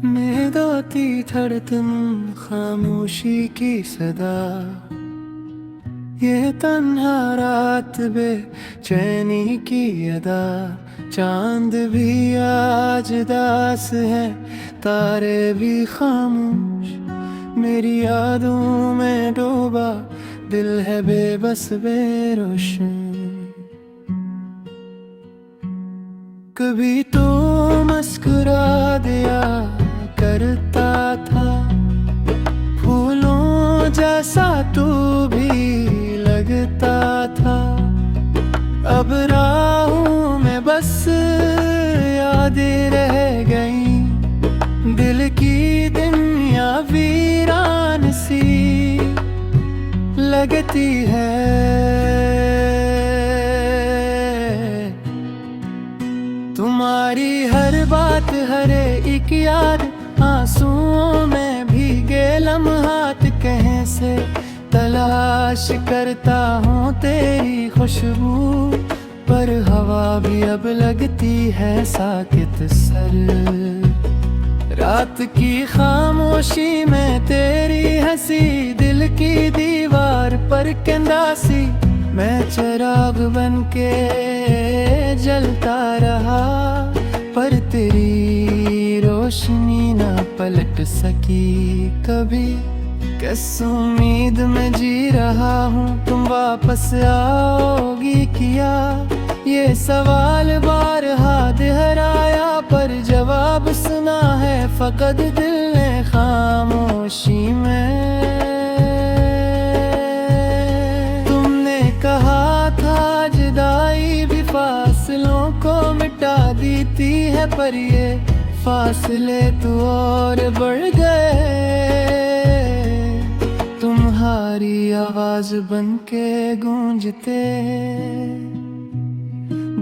मेदाती धड़कन खामोशी की सदा, ये तन्हा रात बेचैनी की अदा। चांद भी आज दास है, तारे भी खामोश, मेरी यादों में डूबा दिल है बेबस बेरोशन। कभी तो मुस्कुरा दिया करता था, फूलों जैसा तू भी लगता था। अब राहों में बस यादें रह गईं, दिल की दुनिया वीरान सी लगती है। तुम्हारी हर बात हर एक याद, आंसुओं में भीगे लम्हात कहीं से तलाश करता हूँ तेरी खुशबू। पर हवा भी अब लगती है साकित सर, रात की खामोशी में तेरी हंसी दिल की दीवार पर कंदासी। मैं चिराग बन के जलता रहा, पर तेरी रोशनी ना पलट सकी कभी। किस उम्मीद में जी रहा हूँ तुम वापस आओगी किया, ये सवाल बारहा दोहराया पर जवाब सुना है फकत दिल ने खामोशी में। तुमने कहा था जुदाई भी फासलों को मिटा देती है, पर ये फासले तो और बढ़ गए। तुम्हारी आवाज बनके गूंजते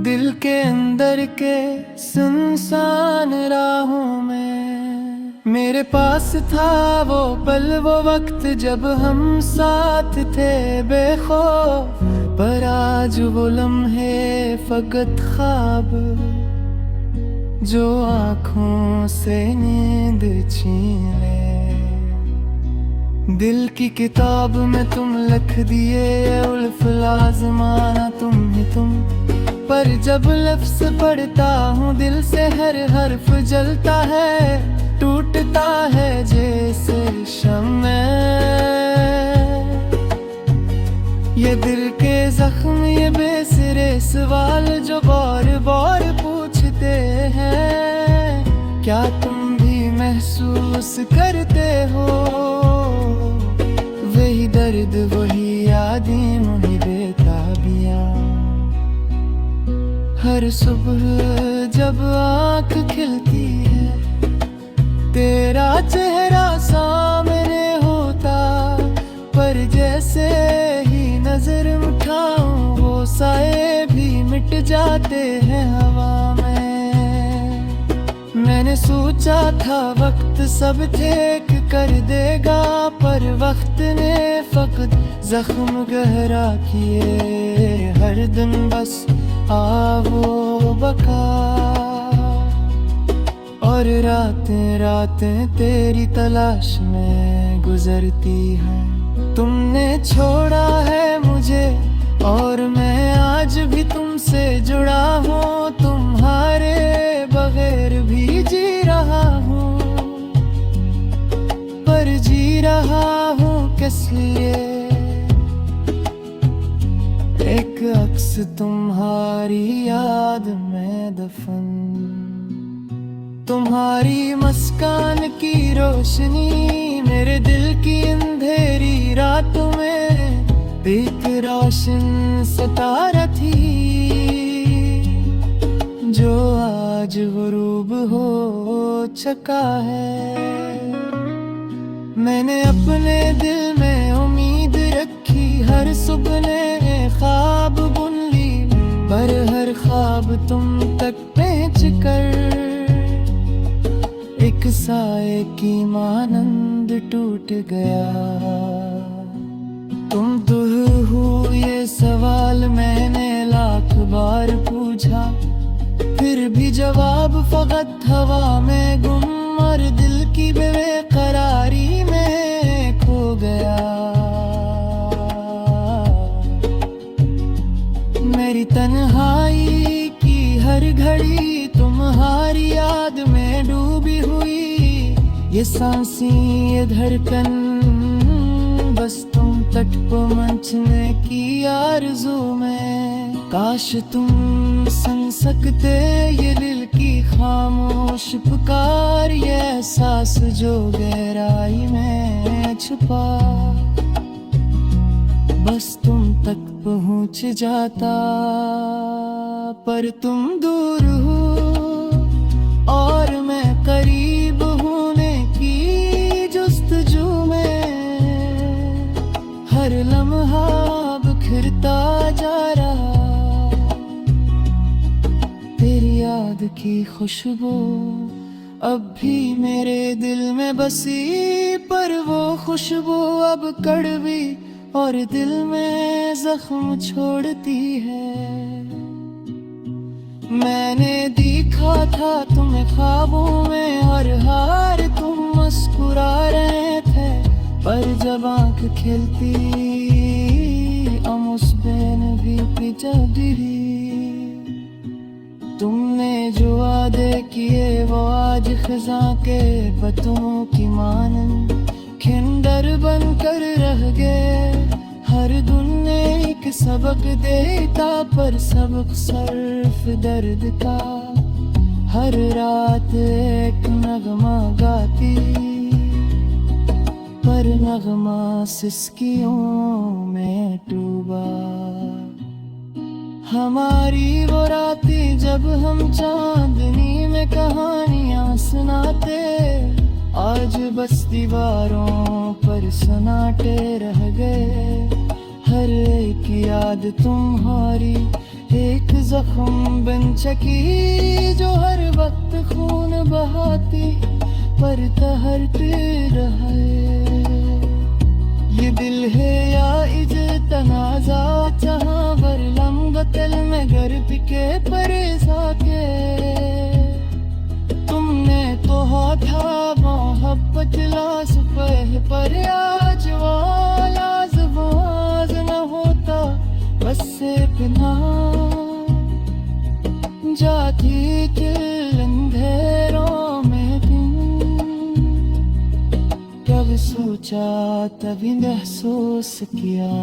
दिल के अंदर के सुनसान राहों में। मेरे पास था वो पल वो वक्त जब हम साथ थे बेखौफ, पर आज वो लम्हे फकत ख्वाब जो आँखों से नींद छीन ले। दिल की किताब में तुम लिख दिए उल्फ लाज़माना तुम ही तुम, पर जब लफ्ज़ पढ़ता हूँ दिल से हर हर्फ जलता है, टूटता है जैसे शम्मे। ये दिल के जख्म ये बेसिरे सवाल जो बार बार पूछते हैं, क्या तुम भी महसूस करते हो वही दर्द वही यादें वही बेताबियां। हर सुबह जब आँख खिलती है तेरा चेहरा सामने होता, पर जैसे ही नजर उठाऊं वो साए भी मिट जाते हैं हवा में। मैंने सोचा था वक्त सब ठीक कर देगा, पर वक्त ने फकत जख्म गहरा किए। हर दिन बस आवो बका और रातें रातें तेरी तलाश में गुजरती हैं। तुमने छोड़ा है मुझे और मैं आज भी तुमसे जुड़ा हूँ, तुम्हारे बगैर भी जी रहा हूँ, पर जी रहा हूँ किस लिए। एक अक्स तुम्हारी याद में दफन, तुम्हारी मुस्कान की रोशनी मेरे दिल की अंधेरी रातों में एक रोशन सितारा थी, जो आज गुरूब हो चुका है। मैंने अपने दिल में उम्मीद रखी, हर सुबह ने ख्वाब बुन ली, पर हर ख्वाब तुम तक पहुंच कर एक साए की मानंद टूट गया। तुम तो हो ये सवाल मैंने लाख बार पूछा, फिर भी जवाब फकत हवा में गुम और दिल की बेकरारी में खो गया। मेरी तन्हाई की हर घड़ी तुम्हारी याद में डूबी हुई, ये सांसें ये धड़कन बस तुम तट को मंचने की आरज़ू में। काश तुम सुन सकते ये दिल की खामोश पुकार, ये एहसास जो गहराई में छुपा, बस तुम तक पहुंच जाता। पर तुम दूर हो और मैं करीब होने की जुस्तजू में, हर लम्हा बिखरता जा रहा। तेरी याद की खुशबू अब भी मेरे दिल में बसी, पर वो खुशबू अब कड़वी और दिल में जख्म छोड़ती है। मैंने देखा था तुम्हें ख्वाबों में, हर हार तुम मुस्कुरा रहे थे, पर जब आंख खिलती हम उस बेन भी पिचड़ी। तुमने जो वादे किए वो आज खिज़ां के पत्तों की मानन खिंडर बनकर रह गए। हर दिन एक सबक देता, पर सबक सिर्फ दर्द का। हर रात एक नगमा गाती, पर नगमा सिसकियों में डूबा। हमारी वो रातें जब हम चांदनी में कहानियां सुनाते, आज बस दीवारों पर सन्नाटे रह गए। हर एक याद तुम्हारी एक जख्म बन चकी, जो हर वक्त खून बहाती पर तहरते रहे। ये दिल है या इजतनाज़ा, जहाँ वर लम्बतल में घर पिके परेसा के। तुमने तो था मोहब्बत लासफ़ह, पर आज वाज न होता, बस से बिना जाती दिल अंधेरों में दिन। कब सोचा तभी महसूस किया।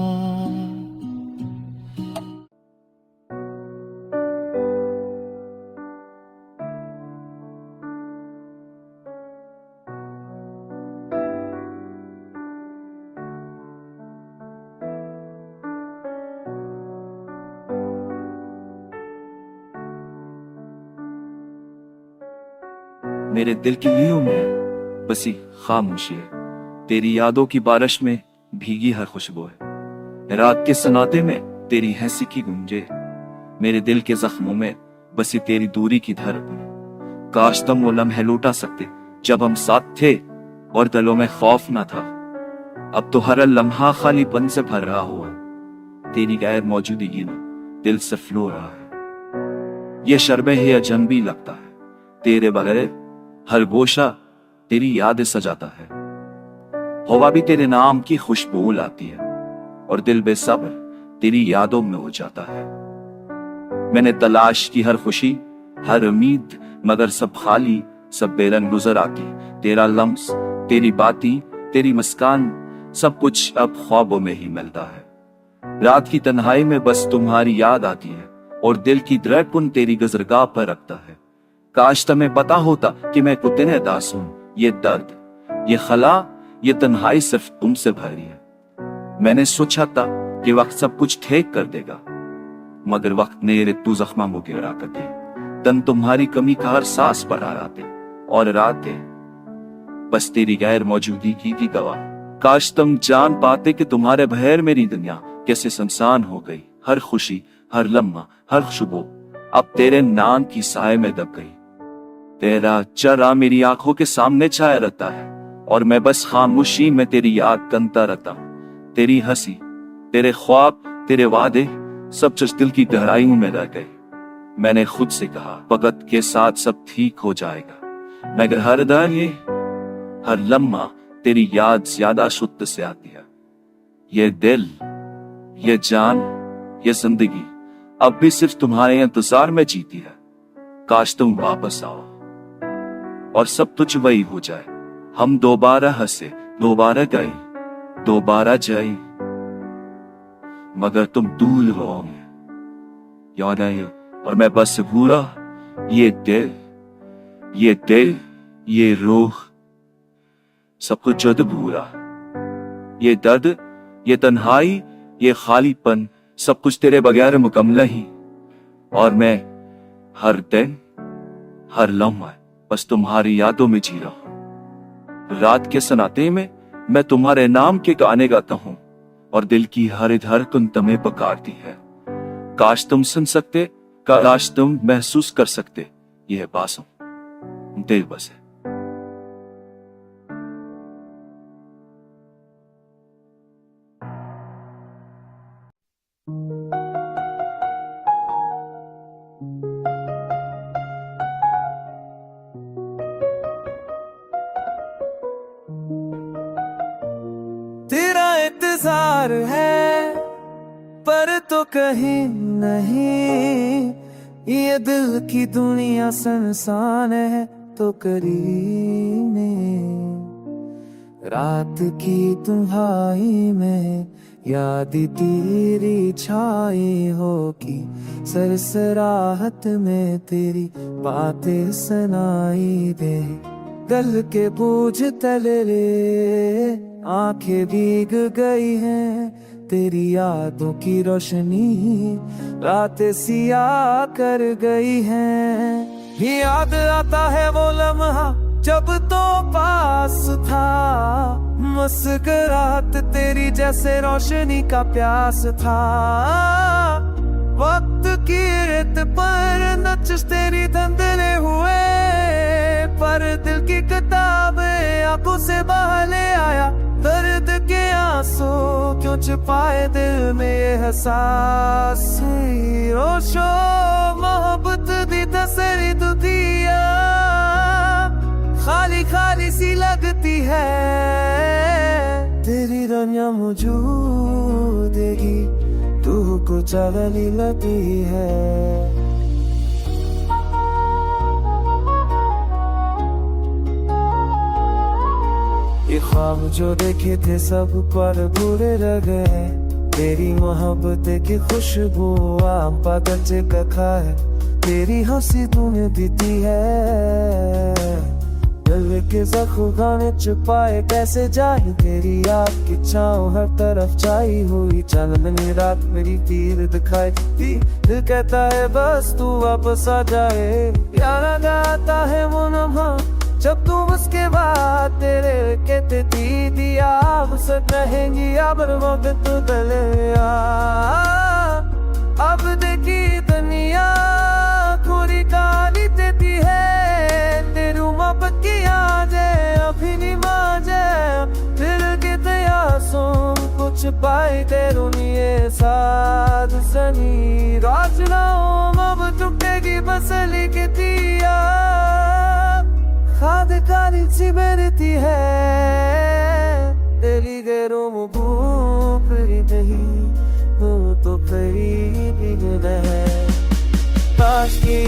मेरे दिल की नींव में बसी खामोशी है, तेरी यादों की बारिश में भीगी हर खुशबू है। रात के सन्नाटे में तेरी हंसी की गूंजे, मेरे दिल के जख्मों में बसी तेरी दूरी की धड़कन। काश तुम वो लम्हे लौटा सकते जब हम साथ थे और दिलों में खौफ ना था। अब तो हर लम्हा खालीपन से भर रहा हुआ, तेरी गैर मौजूदगी में दिल से फ्लो रहा है। ये शर्बे ही अजनबी लगता है, तेरे बगैर हर गोशा तेरी यादें सजाता है। हवा भी तेरे नाम की खुशबू लाती है और दिल बेसब्र तेरी यादों में हो जाता है। मैंने तलाश की हर खुशी हर उम्मीद, मगर सब खाली सब बेरंग गुजर आती। तेरा लम्स तेरी बाती तेरी मुस्कान सब कुछ अब ख्वाबों में ही मिलता है। रात की तन्हाई में बस तुम्हारी याद आती है और दिल की धड़कन तेरी गुज़रगाह पर रखता है। काश तुम्हें पता होता कि मैं कितने दास हूं, ये दर्द ये खला ये तन्हाई सिर्फ तुमसे भरी है। मैंने सोचा था कि वक्त सब कुछ ठीक कर देगा, मगर वक्त ने ऋतु जख्मा को गिरा कर दे। तन तुम्हारी कमी का हर सांस पर आ राते और रातें बस तेरी गैर मौजूदगी की गवाह। काश तुम जान पाते कि तुम्हारे बगैर मेरी दुनिया कैसे सुनसान हो गई। हर खुशी हर लम्हा हर खुशबू अब तेरे नाम की साए में दब गई। तेरा चेहरा मेरी आंखों के सामने छाया रहता है और मैं बस खामोशी में तेरी याद करता रहता हूँ। तेरी हंसी तेरे ख्वाब तेरे वादे सब कुछ दिल की गहराइयों में रह गए। मैंने खुद से कहा वक्त के साथ सब ठीक हो जाएगा, मगर हर दिन ये हर लम्हा तेरी याद ज्यादा शुद्ध से आती है। ये दिल, ये जान, ये जिंदगी अब भी सिर्फ तुम्हारे इंतजार में जीती है। काश तुम वापस आओ और सब कुछ वही हो जाए। हम दोबारा हंसे, दोबारा गए, दोबारा जाए, मगर तुम दूर रहोगे, याद आए और मैं बस भूरा। ये दिल, ये दिल, ये रूह, सब कुछ जद भूरा। ये दर्द, ये तन्हाई, ये खालीपन, सब कुछ तेरे बगैर मुकम्मल ही। और मैं हर दिन, हर लम्हा बस तुम्हारी यादों में जी रहा हूं। रात के सन्नाटे में मैं तुम्हारे नाम के गाने गाता हूं और दिल की हर धड़कन तुम्हें पुकारती है। काश तुम सुन सकते, काश तुम महसूस कर सकते, यह बासों दिल बस है। तेरा इंतजार है पर तो कहीं नहीं, ये दिल की दुनिया सुनसान है तो करीब में। रात की तुम्हारी में याद तेरी छाई होगी, सरसराहत में तेरी बातें सुनाई दे। गल के बूझ तले आंखें भीग गई हैं, तेरी यादों की रोशनी रातें सियाह कर गई हैं। याद आता है वो लम्हा जब तो पास था, मुस्कुराहट तेरी जैसे रोशनी का प्यास था। वक्त की रेत पर नक्श तेरी धंधले हुए, पर दिल की किताबें आंखों से बाहर ले आया। दर्द के आंसू क्यों छुपाए दिल में ये एहसास, रोशो मोहब्बत दी तसरी दुनिया खाली खाली सी लगती है। तेरी दुनिया मौजूद देगी, तू कुछ अगली लगती है। ये ख्वाब जो देखे थे सब पर बुरे रह गए, तेरी मोहब्बत की खुशबू आम बगीचे का खाए, तेरी हंसी तूने दी है। दिल के जख्म गाने छुपाए कैसे जाए, तेरी याद की छाँव हर तरफ छाई हुई। चांदनी रात मेरी तीर दिखाई दी, दिल कहता है बस तू वापस आ जाए। याद आता है वो लम्हा जब तू उसके बाद तेरे कहते थी दिया सब रहेंगी अब वक्त तो गलिया। अब देखी दुनिया थोड़ी काली देती है, तेरी मोहब्बत की आजे अभी नहीं माजे। दिल के तयासों कुछ पाए तेरू ये साथ सनी राजनाओं अब टूटेगी बस लिख दिया। खाद काली सी बरती है, तेरी गैरों में भूख नहीं, वो तो करीब है। काश की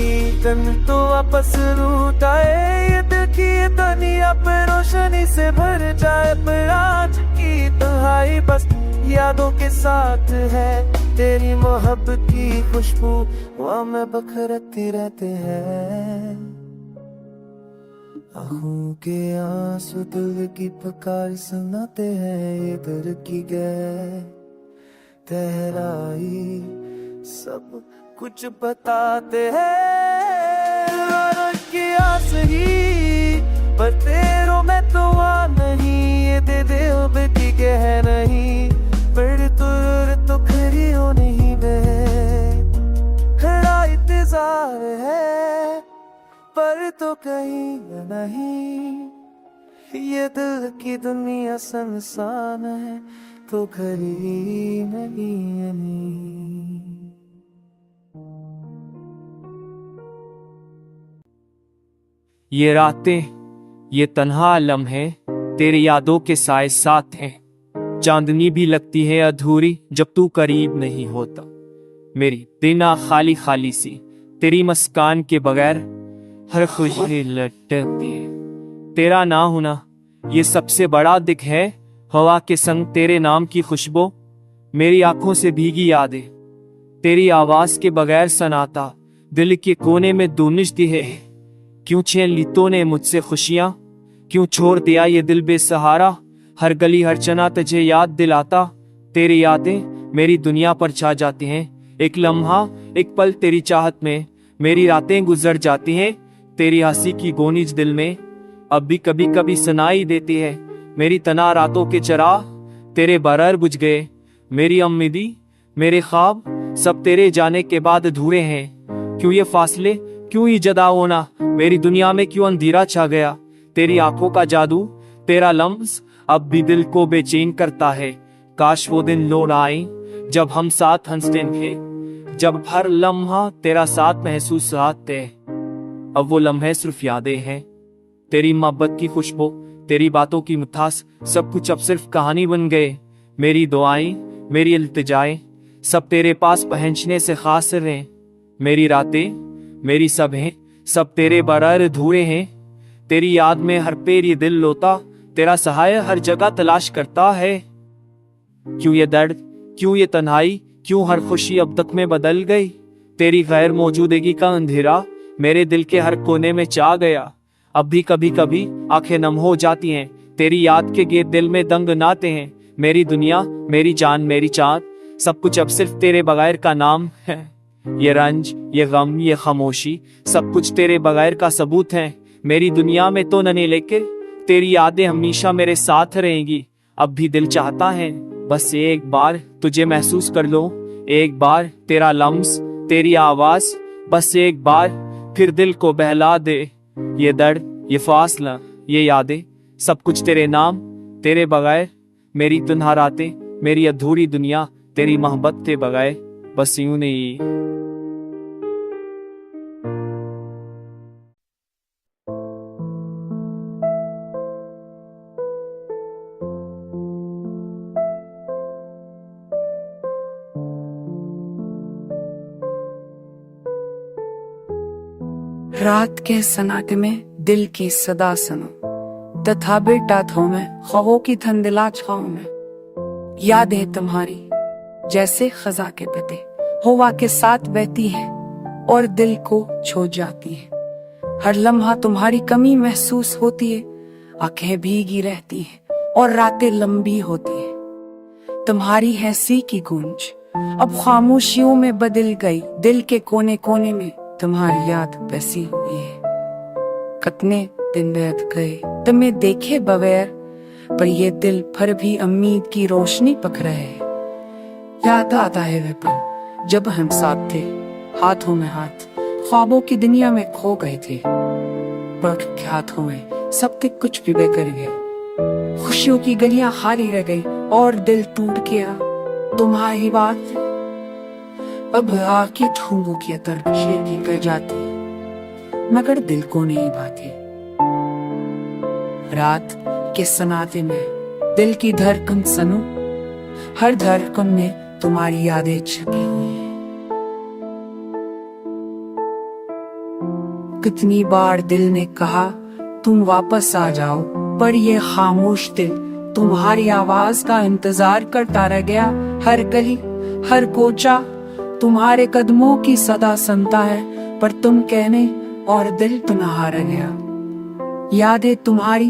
तन तो वापस रूठ आए, ये दिल की दुनिया पे रोशनी से भर जाए। पर आज की तन्हाई बस यादों के साथ है, तेरी मोहब्बत की खुशबू वहाँ में बखरती रहते हैं। आँखों के आंसू दिल की पुकार सुनाते हैं, ये दिल की गहराई सब कुछ बताते हैं। और की आस ही पर तेरों में तो आ नहीं, ये दे दिल की कह नहीं, पर तो खरी हो नहीं बे। खड़ा इंतजार है पर तो कहीं नहीं, ये दिल की दुनिया सुनसान है तो खरी नहीं। ये रातें, ये तन्हा लम्हे तेरी यादों के साए साथ हैं। चांदनी भी लगती है अधूरी जब तू करीब नहीं होता। मेरी दिना खाली खाली सी तेरी मुस्कान के बगैर हर खुशी लटकती है। तेरा ना होना ये सबसे बड़ा दुख है। हवा के संग तेरे नाम की खुशबू, मेरी आंखों से भीगी यादें, तेरी आवाज के बगैर सनाता दिल के कोने में दूनिजती है। क्यों छीन ली तूने मुझसे खुशियां, क्यों छोड़ दिया ये दिल बेसहारा। हर गली हर चना तुझे याद दिलाता, तेरी यादें मेरी दुनिया पर छा जाती हैं। एक लम्हा एक पल तेरी चाहत में मेरी रातें गुजर जाती हैं। तेरी हंसी की गोनीज दिल में अब भी कभी कभी सुनाई देती है। मेरी तना रातों के चराग तेरे बरर बुझ गए। मेरी उम्मीदी मेरे ख्वाब सब तेरे जाने के बाद अधूरे हैं। क्यों ये फासले, क्यों ये जुदा होना, मेरी दुनिया में क्यों अंधेरा छा गया। तेरी आंखों का जादू, तेरा लम्स अब भी दिल को बेचैन करता है। काश वो दिन लौट आए जब हम साथ हंसते थे, जब हर लम्हा तेरा साथ महसूस आते। अब वो लम्हे सिर्फ यादें हैं। तेरी मोहब्बत की खुशबू, तेरी बातों की मिठास, सब कुछ अब सिर्फ कहानी बन गए। मेरी दुआएं, मेरी इल्तिजाएं सब तेरे पास पहुंचने से खास रहे। मेरी रातें, मेरी सभें सब तेरे बरर अधूरे हैं। तेरी याद में हर पैर ये दिल लोता, तेरा सहाय हर जगह तलाश करता है। क्यों ये दर्द, क्यों ये तन्हाई, क्यों हर खुशी अब तक में बदल गई। तेरी गैर मौजूदगी का अंधेरा मेरे दिल के हर कोने में चा गया। अब भी कभी कभी आंखें नम हो जाती हैं, तेरी याद के गीत दिल में दंग नाते हैं। मेरी दुनिया, मेरी जान, मेरी चाँद सब कुछ अब सिर्फ तेरे बगैर का नाम है। ये रंज, ये गम, ये खामोशी सब कुछ तेरे बगैर का सबूत है। मेरी दुनिया में तो नने लेके तेरी यादें हमेशा मेरे साथ रहेंगी। अब भी दिल चाहता है बस एक बार तुझे महसूस कर लो, एक बार तेरा लम्स, तेरी आवाज, बस एक बार फिर दिल को बहला दे। ये दर्द, ये फासला, ये यादें सब कुछ तेरे नाम, तेरे बगैर मेरी तन्हा रातें, मेरी अधूरी दुनिया तेरी मोहब्बत के बगैर बस यूं नहीं। रात के सन्नाटे में दिल की सदा सुनो, तथा बेटाथों में ख्वाबों की धुंधला छाओं में यादें तुम्हारी जैसे खजा के पत्ते हवा के साथ बहती हैं और दिल को छू जाती हैं। हर लम्हा तुम्हारी कमी महसूस होती है, आंखें भीगी रहती हैं और रातें लंबी होती हैं। तुम्हारी हंसी की गूंज अब खामोशियों में बदल गई, दिल के कोने कोने में तुम्हारी याद बसी हुई है। कितने दिन बीत गए तुम्हें देखे बगैर, पर ये दिल भर भी उम्मीद की रोशनी पकड़ है। याद आता है वे पल जब हम साथ थे, हाथों में हाथ ख्वाबों की दुनिया में खो गए थे। पर के हाथों में सब कुछ भी बेकर गया, खुशियों की गलियां खाली रह गई और दिल टूट गया। तुम्हारी बात अब आके ठूंगों की तरफ कर जाती, मगर दिल को नहीं भाती। रात के सन्नाटे में दिल की धड़कन सुनो, हर धड़कन में तुम्हारी यादें छुपी हुई हैं। कितनी बार दिल ने कहा तुम वापस आ जाओ, पर ये खामोश दिल तुम्हारी आवाज का इंतजार करता रह गया। हर गली, हर कोचा तुम्हारे कदमों की सदा सुनता है, पर तुम कहने और दिल तन्हा रह गया। यादें तुम्हारी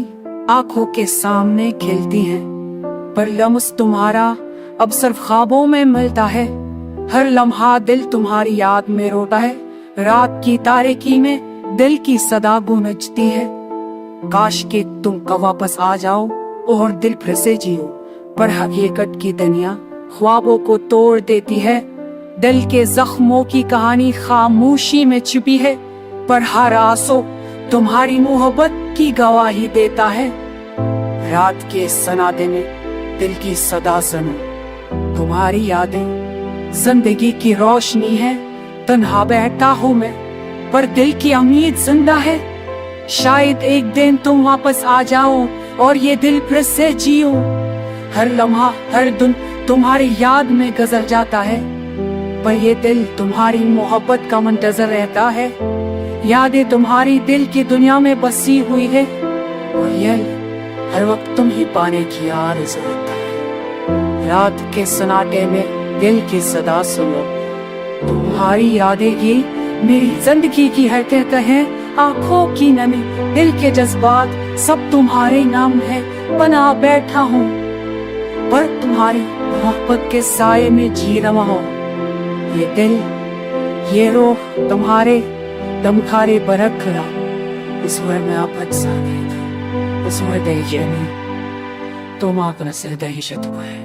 आंखों के सामने खिलती हैं, पर लम्स तुम्हारा अब सिर्फ ख्वाबों में मिलता है। हर लम्हा दिल तुम्हारी याद में रोता है, रात की तारीकी में दिल की सदा गूंजती है। काश के तुम कब वापस आ जाओ और दिल फिर से जियो, पर हकीकत की दुनिया ख्वाबों को तोड़ देती है। दिल के जख्मों की कहानी खामोशी में छुपी है, पर हर आंसू तुम्हारी मोहब्बत की गवाही देता है। रात के सन्नाटे में दिल की सदा सुनो, तुम्हारी यादें जिंदगी की रोशनी है। तन्हा बैठा हूँ मैं, पर दिल की उम्मीद जिंदा है। शायद एक दिन तुम वापस आ जाओ और ये दिल फिर से जियो। हर लम्हा हर दिन तुम्हारी याद में गुजर जाता है, पर ये दिल तुम्हारी मोहब्बत का मुंतजर रहता है। यादें तुम्हारी दिल की दुनिया में बसी हुई है, और ये हर वक्त तुम ही पाने की आरज़ू होता है। रात के सन्नाटे में दिल की सदा सुनो, तुम्हारी यादें ही मेरी जिंदगी की हकीकत है। आंखों की नमी, दिल के जज्बात, सब तुम्हारे नाम है। बना बैठा हूँ पर तुम्हारी मोहब्बत के साए में जी रहा हूँ। ये दिल, ये रूह तुम्हारे दमखारे बरक खड़ा, इसमें मैं आप साने इसमें दही तुम आकर से दहशत हुआ है।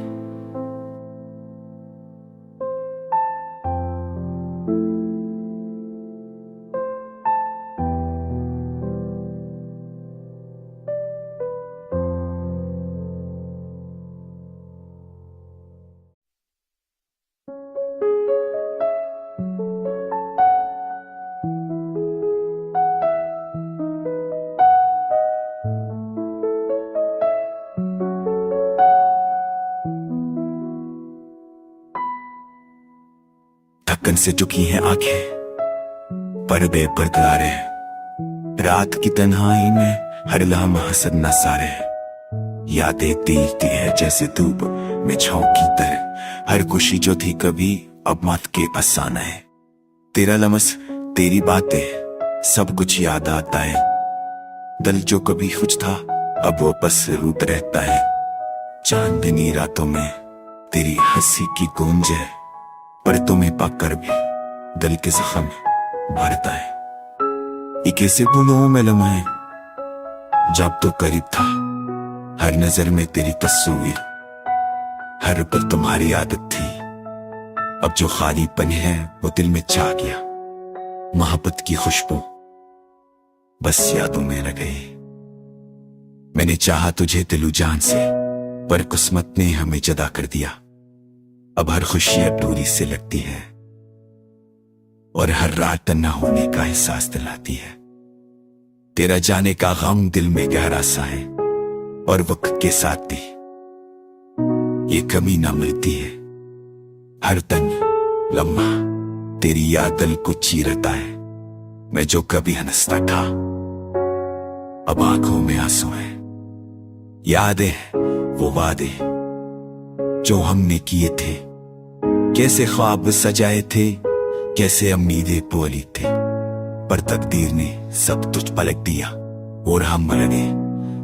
थकन से झुकी हैं आंखें, पर्दे बरकरार है। रात की तन्हाई में हर लम्हा हसद न सारे। यादें तीरती है जैसे धूप में छाँव की तरह। हर खुशी जो थी कभी अब मत के अफसाना है। तेरा लमस, तेरी बातें, सब कुछ याद आता है। दिल जो कभी कुछ था अब वो बस रूत रहता है। चांदनी रातों में तेरी हंसी की गूंज है, पर तुम्हें पाकर भी दिल के जख्म भरता है। ये कैसे भूलूं मैं लम्हे जब तो करीब था। हर नजर में तेरी तस्वीर, हर पल तुम्हारी आदत थी। अब जो खालीपन है वो दिल में छा गया। मोहब्बत की खुशबू बस यादों में रह गई। मैंने चाहा तुझे दिलो जान से, पर किस्मत ने हमें जुदा कर दिया। अब हर खुशी अब दूरी से लगती है, और हर रात तन्हा होने का एहसास दिलाती है। तेरा जाने का गम दिल में गहरा सा है, और वक्त के साथ भी ये कमी ना मिलती है। हर तन लम्हा तेरी याद दिल को चीरता है। मैं जो कभी हंसता था अब आंखों में आंसू है। यादें वो वादे जो हमने किए थे, कैसे ख्वाब सजाए थे, कैसे उम्मीदें बोली थे, पर तकदीर ने सब तुझ पलट दिया। और हम लगे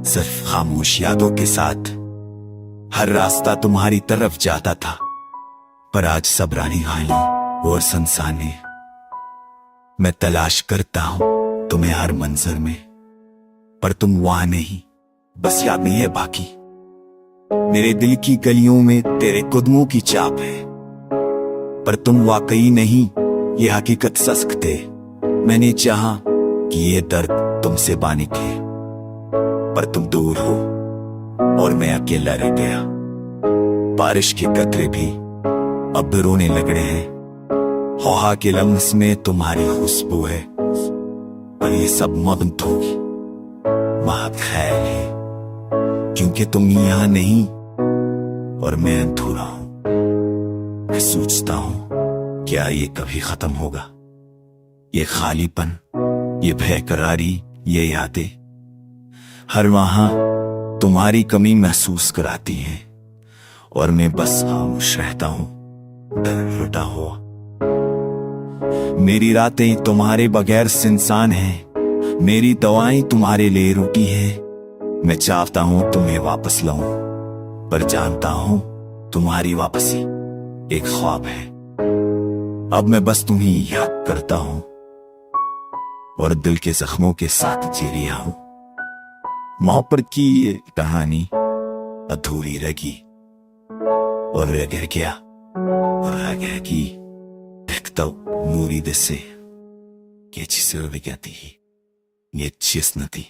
सिर्फ खामोश यादों के साथ। हर रास्ता तुम्हारी तरफ जाता था, पर आज सबरानी हाली और संसाने। मैं तलाश करता हूं तुम्हें हर मंजर में, पर तुम वहां नहीं, बस याद नहीं है बाकी। मेरे दिल की गलियों में तेरे कदमों की छाप है, पर तुम वाकई नहीं, ये हकीकत सख्त थे। मैंने चाहा कि ये दर्द तुमसे बाने के, पर तुम दूर हो और मैं अकेला रह गया। बारिश के कतरे भी अब रोने लग रहे हैं। हवा के लम्स में तुम्हारी खुशबू है, पर ये सब मौत होगी महक ख्याल है, क्योंकि तुम यहां नहीं और मैं अधूरा हूं। मैं सोचता हूं क्या ये कभी खत्म होगा, ये खालीपन, ये बेकरारी, ये यादें हर वहां तुम्हारी कमी महसूस कराती हैं, और मैं बस खामोश रहता हूं डटा हुआ। मेरी रातें तुम्हारे बगैर सुनसान हैं, मेरी दवाएं तुम्हारे लिए रोटी है। मैं चाहता हूं तुम्हें वापस लाऊं, पर जानता हूं तुम्हारी वापसी एक ख्वाब है। अब मैं बस तुम्हें याद करता हूं, और दिल के जख्मों के साथ जी रहा हूं। मोहब्बत की ये कहानी अधूरी रही, और रह गया कि देखता मूरी दसे के चीज़ कहती है ये चीज़ नहीं।